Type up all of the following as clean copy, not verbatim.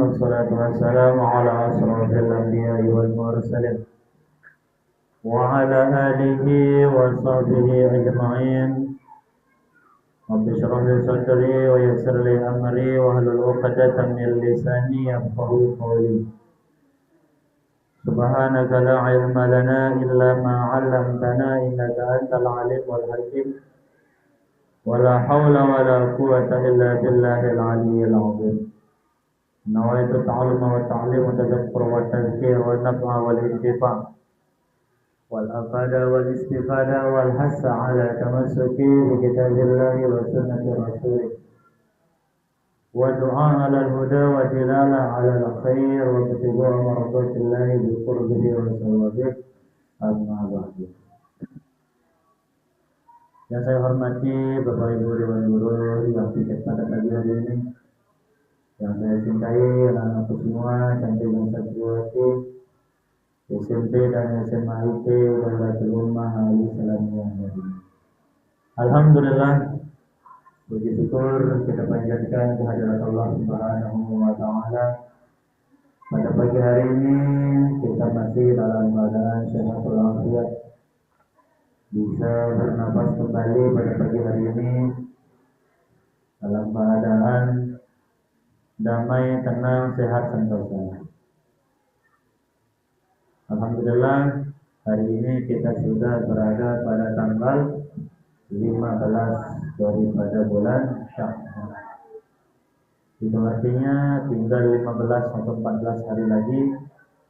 والصلاة والسلام على أشرف الأنبياء والمرسلين وعلى آله وصحبه أجمعين. رب اشرح لي صدري ويسر لي أمري واحلل عقدة من لساني يفقهوا قولي. سبحانك لا علم لنا إلا ما علمتنا إنك أنت العليم الحكيم ولا حول ولا قوة إلا بالله العلي العظيم. نويت التعلم والتعليم والتذكر والتذكير والنفع والانتفاع والأفادة والاستفادة والحث على تمسك بكتاب الله وسنة رسوله والدعاء على الهدى والدلالة على الخير وابتغاء مرضات الله بقربه وثوابه. أما بعد. Yang saya hormati Bapak Ibu Dewan Guru yang pikir pada pagi hari ini, yang saya cintai anak-anakku semua, cantik dan santriwati SMP dan SMA IT dan Batul Ummah Al-Islamiyah. Alhamdulillah, puji syukur kita panjatkan kehadirat Allah Subhanahu wa Ta'ala. Pada pagi hari ini kita masih dalam keadaan sehat walafiat, bisa bernapas kembali pada pagi hari ini dalam keadaan damai, tenang, sehat, sentosa. Alhamdulillah, hari ini kita sudah berada pada tanggal 15 daripada bulan Syawal. Itu artinya tinggal 15 atau 14 hari lagi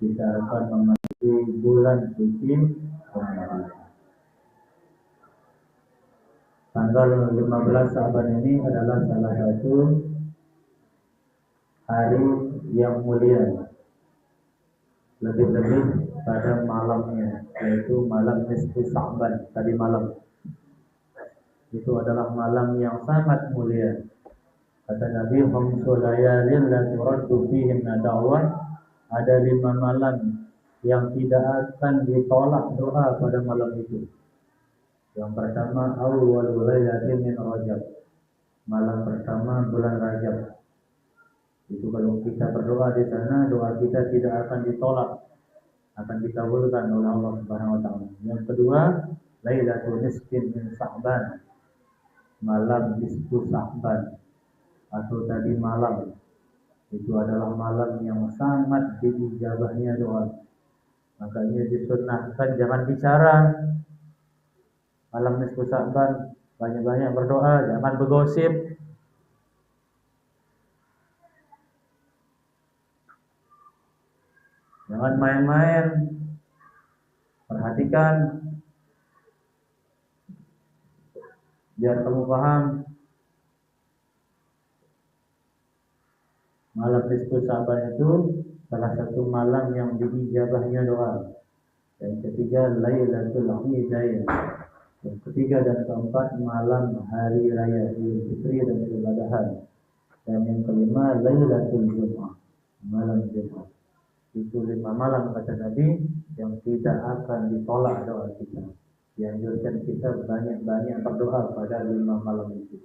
kita akan memasuki bulan suci Ramadan. Tanggal 15 Syawal ini adalah salah satu hari yang mulia, lebih-lebih pada malamnya, yaitu malam nisfu Sya'ban. Tadi malam itu adalah malam yang sangat mulia. Kata Nabi, khamsu layalin la turaddu fihinna da'wah. Ada 5 malam yang tidak akan ditolak doa pada malam itu. Yang pertama, awwalul lailatin min Rajab, malam pertama bulan Rajab. Itu kalau kita berdoa di sana, doa kita tidak akan ditolak, akan dikabulkan oleh Allah Subhanahu wa Ta'ala. Yang kedua, Lailatul Nisfin min Sya'ban, malam nisfu Sya'ban atau tadi malam. Itu adalah malam yang sangat diijabahnya doa. Makanya disunnahkan jangan bicara malam nisfu Sya'ban, banyak-banyak berdoa, jangan bergosip. Jangan main-main. Perhatikan, biar kamu paham. Malam nisfu Sya'ban itu salah satu malam yang diijabahnya doa. Yang ketiga, Lailatul Idain. Yang ketiga dan keempat, malam hari raya Idul Fitri dan Idul Adha. Dan yang kelima, Lailatul Jum'ah, malam Jumat. Itu 5 malam kata Nabi yang tidak akan ditolak doa kita. Dianjurkan kita banyak-banyak berdoa pada 5 malam itu.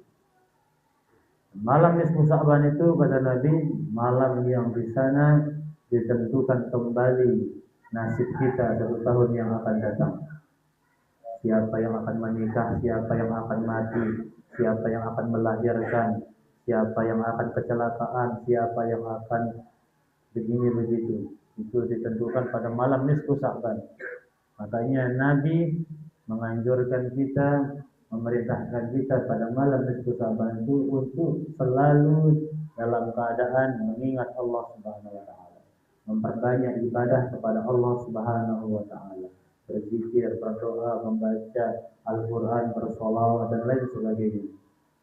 Malam nisfu Sya'ban itu kata Nabi, malam yang di sana ditentukan kembali nasib kita 1 tahun yang akan datang. Siapa yang akan menikah, siapa yang akan mati, siapa yang akan melahirkan, siapa yang akan kecelakaan, siapa yang akan begini begitu. Itu ditentukan pada malam nisfu Sya'ban. Makanya Nabi menganjurkan kita, memerintahkan kita pada malam nisfu Sya'ban itu untuk selalu dalam keadaan mengingat Allah Subhanahu wa Ta'ala, memperbanyak ibadah kepada Allah Subhanahu wa Ta'ala, berzikir, berdoa, membaca Al-Quran, bersolawat dan lain sebagainya.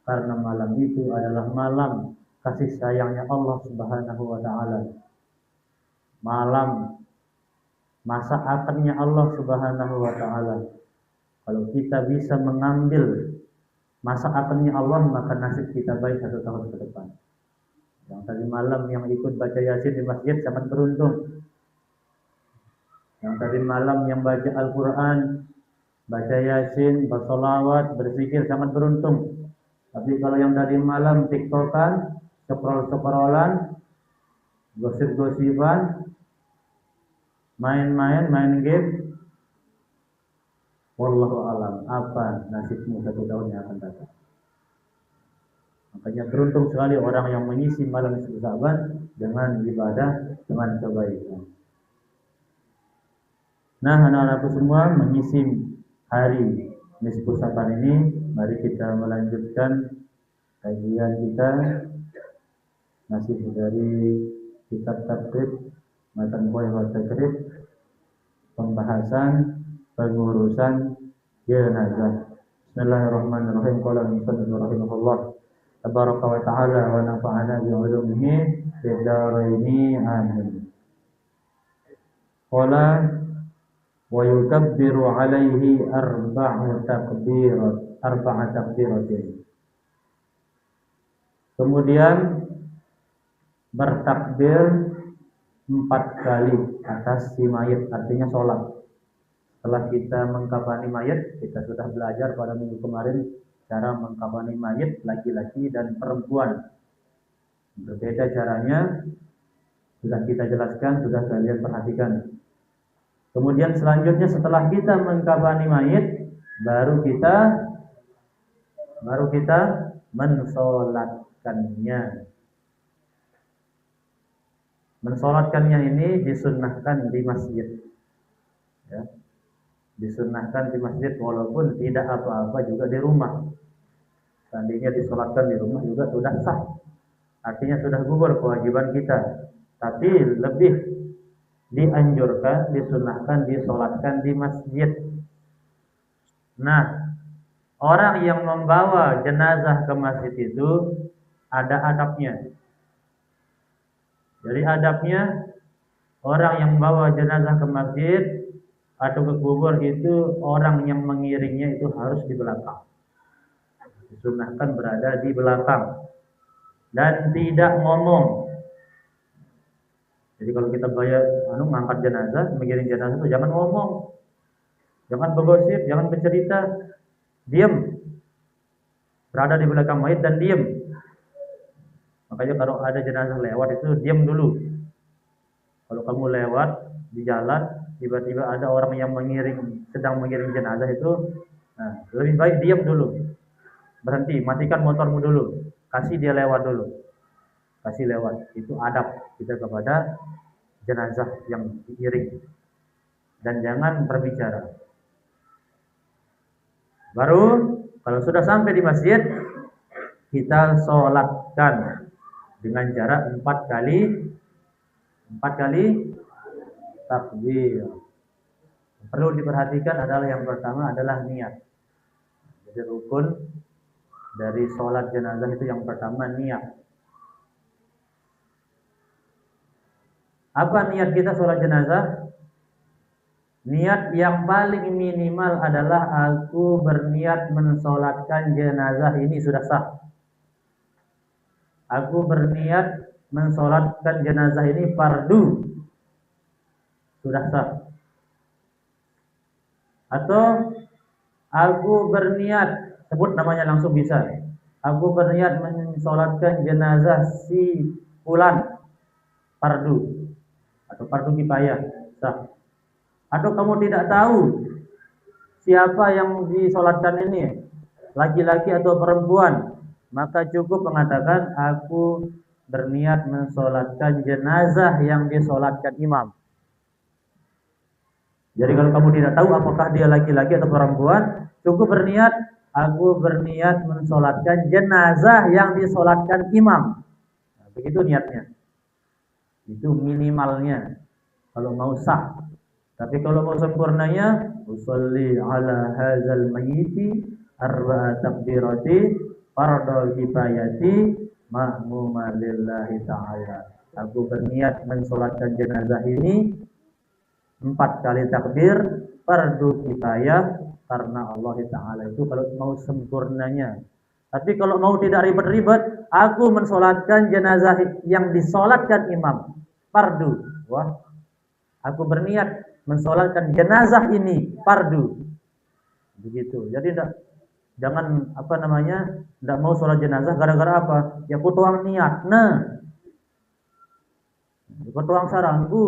Karena malam itu adalah malam kasih sayangnya Allah Subhanahu wa Ta'ala, malam masa akhirnya Allah Subhanahu wa Ta'ala. Kalau kita bisa mengambil masa akhirnya Allah, maka nasib kita baik 1 tahun ke depan. Yang tadi malam yang ikut baca Yasin di masjid sangat beruntung. Yang tadi malam yang baca Al-Quran, baca Yasin, bersolawat, berzikir sangat beruntung. Tapi kalau yang tadi malam tiktokan, scroll-scrollan, gosip-gosipan, main-main, main game. Wallahu alam, apa nasibmu 1 tahun yang akan datang. Makanya beruntung sekali orang yang mengisi malam nisfu Sa'ban dengan ibadah, dengan kebaikan. Nah, anak-anakku semua, mengisi hari nisfu Sa'ban ini, mari kita melanjutkan kajian kita masih dari kitab Taqrib Matan Buah wa Taqrib, pembahasan pengurusan jenazah. Bismillahirrahmanirrahim. Qala al-musannif rahimahullah tabaraka wa ta'ala wa nafa'ana bi 'ulumihi fid dharaini amin. Qala wa yukabbiru 'alaihi arba'a takbiratin. Kemudian bertakbir 4 kali atas si mayit, artinya sholat. Setelah kita mengkafani mayit, kita sudah belajar pada minggu kemarin cara mengkafani mayit laki-laki dan perempuan. Berbeda caranya, sudah kita jelaskan, sudah kalian perhatikan. Kemudian selanjutnya setelah kita mengkafani mayit, baru kita mensolatkannya. Mensolatkannya ini disunnahkan di masjid, ya. Disunnahkan di masjid walaupun tidak apa-apa juga di rumah. Seandainya disolatkan di rumah juga sudah sah. Artinya sudah gugur kewajiban kita. Tapi lebih dianjurkan, disunnahkan, disolatkan di masjid. Nah, orang yang membawa jenazah ke masjid itu ada adabnya. Jadi adabnya, orang yang membawa jenazah ke masjid atau ke kubur itu orang yang mengiringnya itu harus di belakang. Disunnahkan berada di belakang dan tidak ngomong. Jadi kalau kita bayar ngangkat jenazah, mengiring jenazah itu jangan ngomong. Jangan bergosip, jangan bercerita. Diam. Berada di belakang mayit dan diam. Makanya kalau ada jenazah lewat itu diam dulu. Kalau kamu lewat di jalan, tiba-tiba ada orang yang sedang mengiring jenazah itu, nah, lebih baik diam dulu. Berhenti, matikan motormu dulu. Kasih dia lewat dulu. Kasih lewat. Itu adab kita kepada jenazah yang diiring. Dan jangan berbicara. Baru kalau sudah sampai di masjid, kita sholatkan dengan jarak 4 kali takbir. Perlu diperhatikan adalah yang pertama adalah niat. Jadi rukun dari sholat jenazah itu yang pertama niat. Apa niat kita sholat jenazah? Niat yang paling minimal adalah aku berniat mensolatkan jenazah ini sudah sah. Aku berniat mensolatkan jenazah ini fardu, sudah sah. Atau aku berniat, sebut namanya langsung bisa. Aku berniat mensolatkan jenazah si fulan, fardu atau fardu kifayah, sah. Atau kamu tidak tahu siapa yang disolatkan ini, laki-laki atau perempuan, maka cukup mengatakan aku berniat mensolatkan jenazah yang disolatkan imam. Jadi kalau kamu tidak tahu apakah dia laki-laki atau perempuan, cukup berniat aku berniat mensolatkan jenazah yang disolatkan imam. Nah, begitu niatnya. Itu minimalnya kalau mau sah. Tapi kalau mau sempurnanya, usolli ala hadzal mayyiti arba'a takbirati fardhu kifayati ma'muma lillahi ta'ala. Aku berniat mensolatkan jenazah ini 4 kali takbir fardu kifayah karena Allah Ta'ala itu kalau mau sempurnanya. Tapi kalau mau tidak ribet-ribet, aku mensolatkan jenazah yang disolatkan imam fardu. Wah, aku berniat mensolatkan jenazah ini fardu. Begitu. Jadi jangan enggak mau sholat jenazah gara-gara apa? Ya aku tuang niat. Nah, Joko tuang sarangku,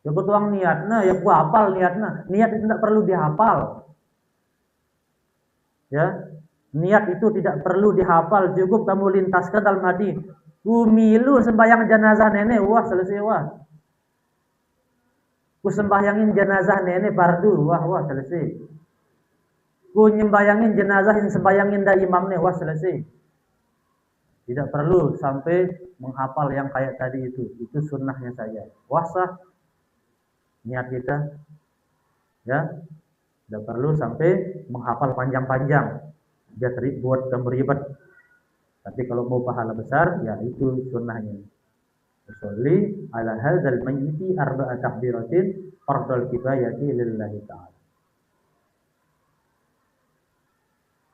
joko tuang niatna, ya ku hafal niatna. Niat itu tidak perlu dihafal. Ya, niat itu tidak perlu dihafal, cukup kamu lintaskan dalam hati. Ku milu sembahyang jenazah nenek, wah selesai wah. Ku sembahyangin jenazah nenek fardu, wah selesai. Ku nyembayangin jenazah yang sembayangin da imam nih, wah selesai. Tidak perlu sampai menghafal yang kayak tadi itu sunnahnya saja. Wah sah niat kita, ya. Tidak perlu sampai menghafal panjang-panjang, biar buat kamu ribet. Tapi kalau mau pahala besar, ya itu sunnahnya. Usolli ala hadzal mayyiti arba'a takbiratin fardal kifayati lillahi ta'ala.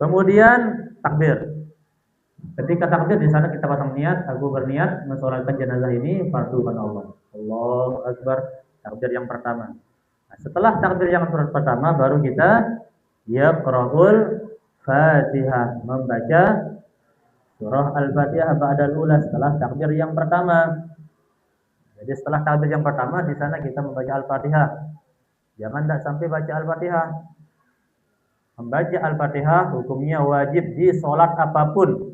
Kemudian takbir. Ketika takbir di sana kita pasang niat, aku berniat mensolatkan jenazah ini fardu kan Allah. Allahu Akbar, takbir yang pertama. Nah, setelah takbir yang pertama baru kita yaqra'ul Fatihah, membaca surah Al-Fatihah ba'dal ula setelah takbir yang pertama. Jadi setelah takbir yang pertama di sana kita membaca Al-Fatihah. Jangan tidak sampai baca Al-Fatihah. Membaca Al-Fatihah hukumnya wajib di sholat apapun.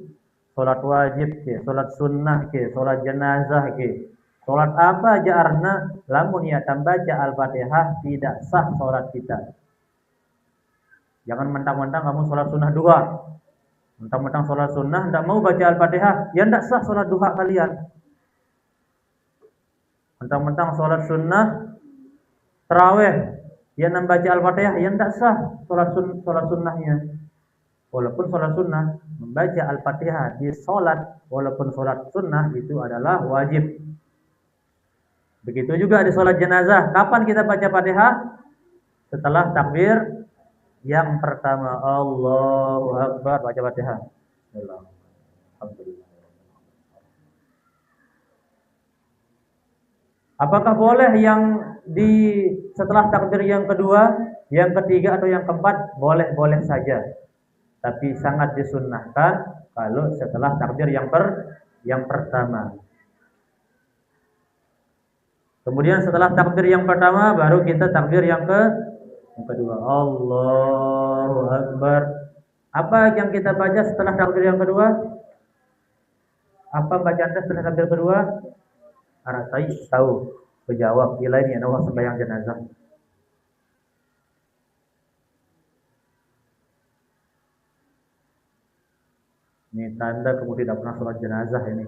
Sholat wajib ke, sholat sunnah ke, sholat jenazah ke, sholat apa aja arna lamun ya baca Al-Fatihah tidak sah sholat kita. Jangan mentang-mentang kamu sholat sunnah duha, mentang-mentang sholat sunnah tidak mau baca Al-Fatihah, ya tidak sah sholat duha kalian. Mentang-mentang sholat sunnah tarawih, ya membaca Al-Fatihah, ya tidak sah sholat sunnahnya. Walaupun sholat sunnah, membaca Al-Fatihah di sholat, walaupun sholat sunnah itu adalah wajib. Begitu juga di sholat jenazah. Kapan kita baca Fatihah? Setelah takbir yang pertama. Allahu Akbar, baca Fatihah. Alhamdulillah. Apakah boleh yang setelah takbir yang kedua, yang ketiga atau yang keempat? Boleh-boleh saja. Tapi sangat disunnahkan kalau setelah takbir yang pertama. Kemudian setelah takbir yang pertama baru kita takbir yang kedua. Allahu Akbar. Apa yang kita baca setelah takbir yang kedua? Apa bacaan setelah takbir kedua? Anak saya tahu. Berjawab, bila ini adalah sembahyang jenazah. Ini tanda kamu tidak pernah sholat jenazah ini.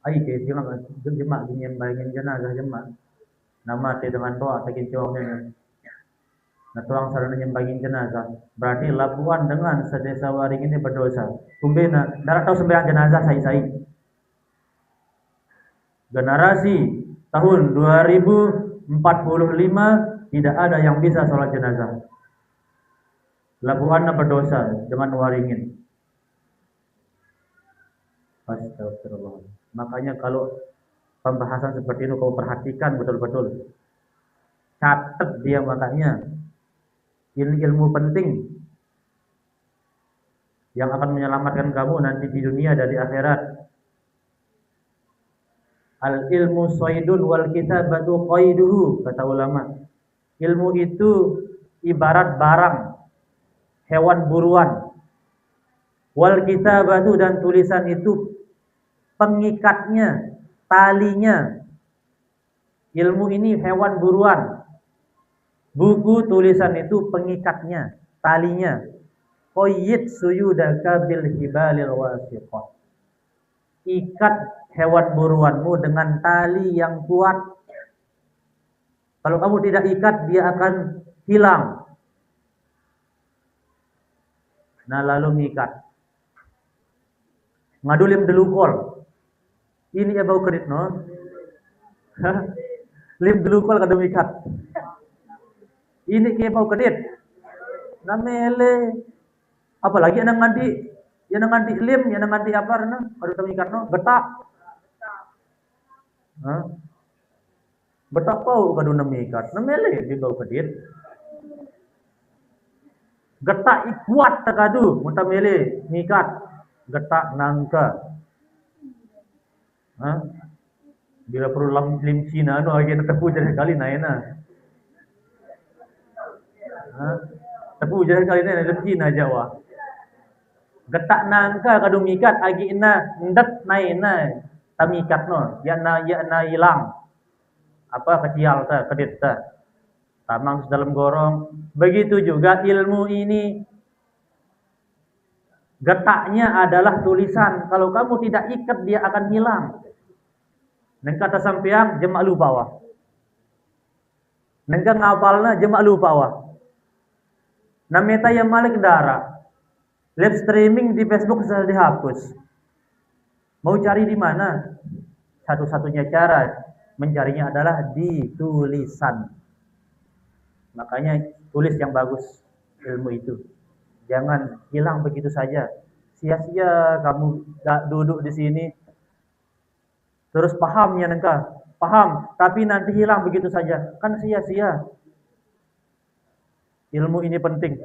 Ayo jemaah nyembayangin jenazah jemaah. Nama dengan doa takin cowoknya. Nah tuang sarana nyembayangin jenazah. Berarti labuan dengan sedesa waring ini berdosa. Kumbena, darah tahu sembahyang jenazah saya. Generasi tahun 2045 tidak ada yang bisa sholat jenazah. Labuannya berdosa dengan waringin. Astagfirullah. Makanya kalau pembahasan seperti itu kau perhatikan betul-betul. Catat dia makanya. Ini ilmu penting yang akan menyelamatkan kamu nanti di dunia dan di akhirat. Al ilmu soidun wal kitabatu qaiduhu, kata ulama. Ilmu itu ibarat barang, hewan buruan. Wal kitabatu, dan tulisan itu pengikatnya, talinya. Ilmu ini hewan buruan. Buku tulisan itu pengikatnya, talinya. Qayyid suyudaka bil hibalil wasiqah. Ikat hewan buruanmu dengan tali yang kuat. Kalau kamu tidak ikat, dia akan hilang. Nah lalu mengikat. Ngadulim delukol. Ini ya bau kerit no. Lim delukol kadang ikat. Ini kayak bau kerit. Namele. Apalagi yang nganti lim, yang nganti apa na? Kalau mengikat no, getak. Hah? Betak kau kadang mengikat. Namele di bau kerit. Getak kuat takadu, muta mele mengikat. Getak nangka. Hah? Bila perlu lim Cina no agak tepu jadi kali naena. Tepu jadi kali naena lim Cina Jawa. Getak nangka kadung ikat agi ina ndet naena tamikat no ya na hilang. Apa kecial ta kedit ta. Tamang dalam gorong. Begitu juga ilmu ini getaknya adalah tulisan. Kalau kamu tidak ikat dia akan hilang. Neng kata sampeang jemak lupa wah. Neng ngapalna jemak lupa wah. Nameta yang malik darah. Live streaming di Facebook sudah dihapus. Mau cari di mana? Satu-satunya cara mencarinya adalah di tulisan. Makanya tulis yang bagus ilmu itu. Jangan hilang begitu saja. Sia-sia kamu duduk di sini. Terus pahamnya nengka, paham, tapi nanti hilang begitu saja. Kan sia-sia. Ilmu ini penting.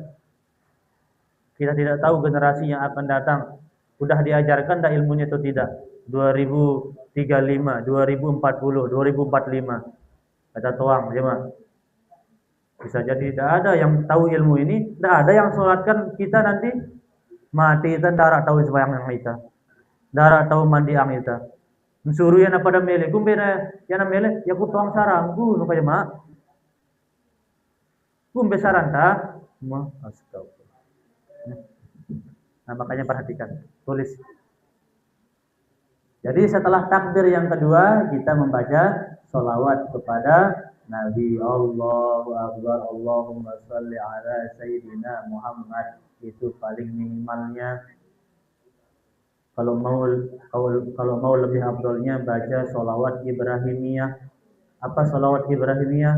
Kita tidak tahu generasi yang akan datang sudah diajarkan dah ilmunya atau tidak. 2035, 2040, 2045. Kata tuang, jemaah. Bisa jadi tidak ada yang tahu ilmu ini, tidak ada yang sholatkan kita nanti mati kita darah tahu sembahyang yang kita. Darah tahu mandi ang kita. Suruh yang pada mele, kumbena yang mele, ya ku tuang sarang, ku nu kaya mak. Kumbe sarang ta, ma astagfirullah. Nah, makanya perhatikan, tulis. Jadi setelah takbir yang kedua, kita membaca sholawat kepada Nabi. Allahu Akbar, Allahumma sholli ala Sayyidina Muhammad. Itu paling minimalnya. Kalau mau lebih afdolnya baca sholawat Ibrahimiyah. Apa sholawat Ibrahimiyah?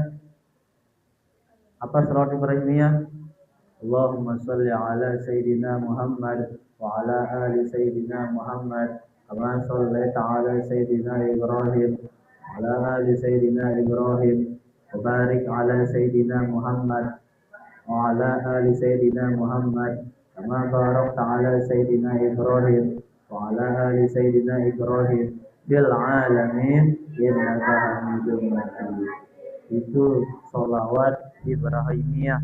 Allahumma sholli ala Sayyidina Muhammad wa ala ali Sayyidina Muhammad kama shallaita ala Sayyidina Ibrahim wa ala ali Sayyidina Ibrahim wa barik ala Sayyidina Muhammad wa ala ali Sayyidina Muhammad kama barakta ala Sayyidina Ibrahim wa ala ali Sayyidina Ibrahim bil alamin innaka Hamidum Majid. Itu sholawat Ibrahimiyah.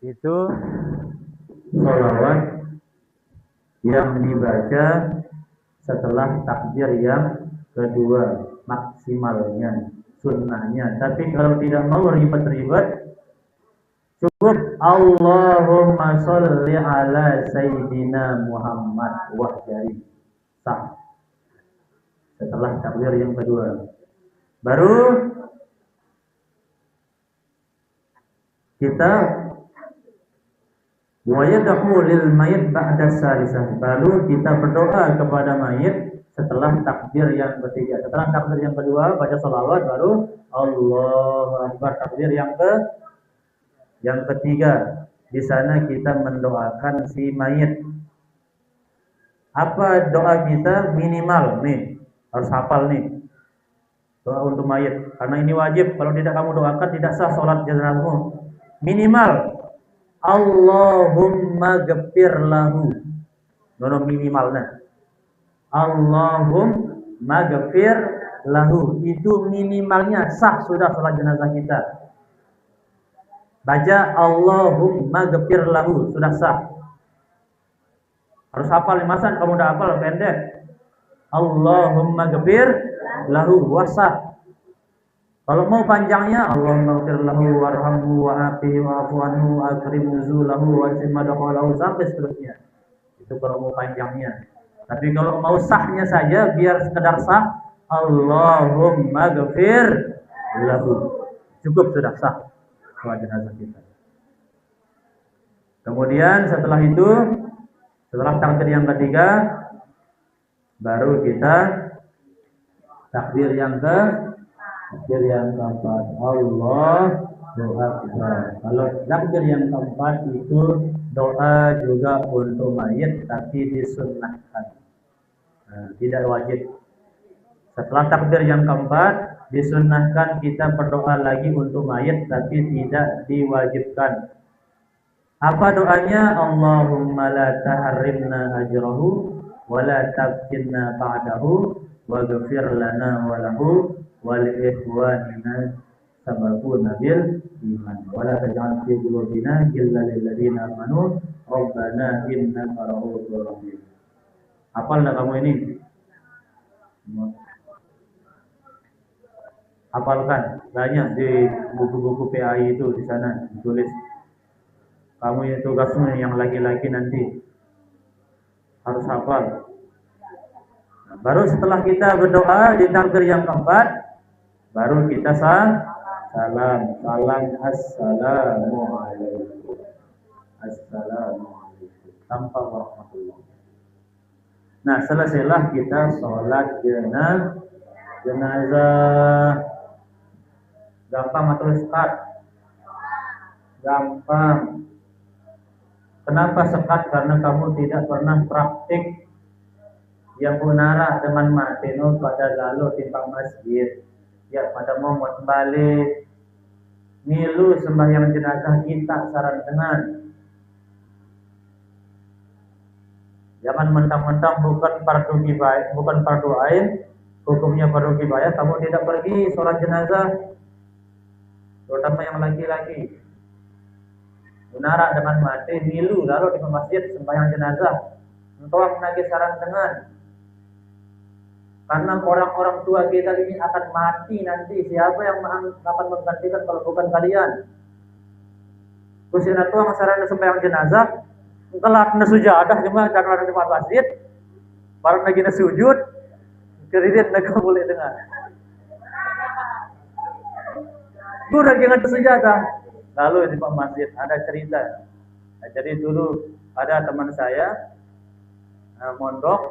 Itu sholawat yang dibaca setelah takbir yang kedua, maksimalnya, sunnahnya. Tapi kalau tidak mau ribet-ribet, cukup Allahumma sholli ala Sayyidina Muhammad wahdari. Sah. Setelah takbir yang kedua, baru kita wayadahu lil mayit ba'da salisah. Baru kita berdoa kepada mayit setelah takbir yang ketiga. Setelah takbir yang kedua baca sholawat, baru Allahu Akbar takbir yang ketiga. Di sana kita mendoakan si mayit. Apa doa kita? Minimal nih, harus hafal nih. Doa untuk mayit, karena ini wajib. Kalau tidak kamu doakan tidak sah sholat jenazahmu. Minimal Allahumma ghafir lahu. Nono minimalnya. Allahumma ghafir lahu. Itu minimalnya sah sudah sholat jenazah kita. Baca Allahumma ghafir lahu sudah sah. Harus hafal nih, masa kamu udah hafal pendek. Allahumma ghafir lahu wasah. Kalau mau panjangnya Allahumma ghafir lahu warhamhu wa'afihi wa'afu anhu akrim nuzulahu wa simmadaqalahu sampai seterusnya. Itu kalau mau panjangnya. Tapi kalau mau sahnya saja biar sekedar sah, Allahumma ghafir lahu. Cukup sudah sah sholat jenazah kita. Kemudian setelah itu, setelah takbir yang ketiga, baru kita takbir yang keempat. Allahu Akbar. Kalau takbir yang keempat itu doa juga untuk mayit, tapi disunnahkan. Tidak wajib. Setelah takbir yang keempat, disunnahkan kita berdoa lagi untuk mayit, tapi tidak diwajibkan. Apa doanya? Allahumma la tahrimna ajrahu wa la tabtinna ba'dahu waghfir lana wa lahu wa li ikhwanina sabaquna bil iman wa la taj'al fi qulubina ghillan lil ladzina amanu rabbana innaka ra'ufur rahim. Hafal enggak kamu ini? Hafalkan, banyak di buku-buku PAI itu di sana ditulis. Kamu yang tugasmu yang laki-laki nanti harus hafal. Nah, baru setelah kita berdoa di takbir yang keempat, baru kita salam. Assalamualaikum. Assalamualaikum. Tanpa warahmatullah. Nah, selesailah kita sholat jenazah. Gampang atau sekat? Gampang. Kenapa sekat? Karena kamu tidak pernah praktik yang punara dengan mateno pada lalu timpang masjid. Ya, pada momot balik milu sembahyang jenazah kita saran dengan jangan mentang-mentang bukan fardu kifayah, bukan fardu ain, hukumnya fardu kifayah, kamu tidak pergi sholat jenazah, terutama yang laki-laki. Munara dengan mati milu lalu di masjid sembahyang jenazah engkau menagih saran dengan karena orang-orang tua kita ini akan mati nanti, siapa yang akan menggantikan kalau bukan kalian? Kusina tuang saran sembahyang jenazah engkelat na sujadah cuma jangan ada di masjid barang lagi na sujud keririt na boleh dengar gue lagi nggak sujadah. Lalu di masjid ada cerita. Nah, jadi dulu ada teman saya mondok